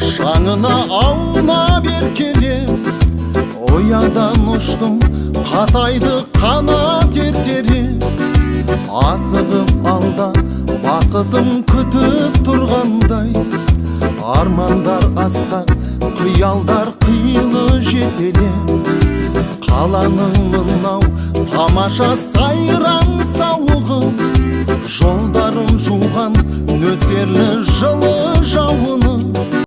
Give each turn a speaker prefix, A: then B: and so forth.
A: шаңына аунап еркелеп, оядан ұштым қатайды қанат ертерек. Асығып алда бақытым күтіп тұрғандай, армандар асқақ, қиялдар қилы жетелеп. Қаланың мынау тамаша сайран сауығы, жолдарын жуған нөсерлі жылы жауын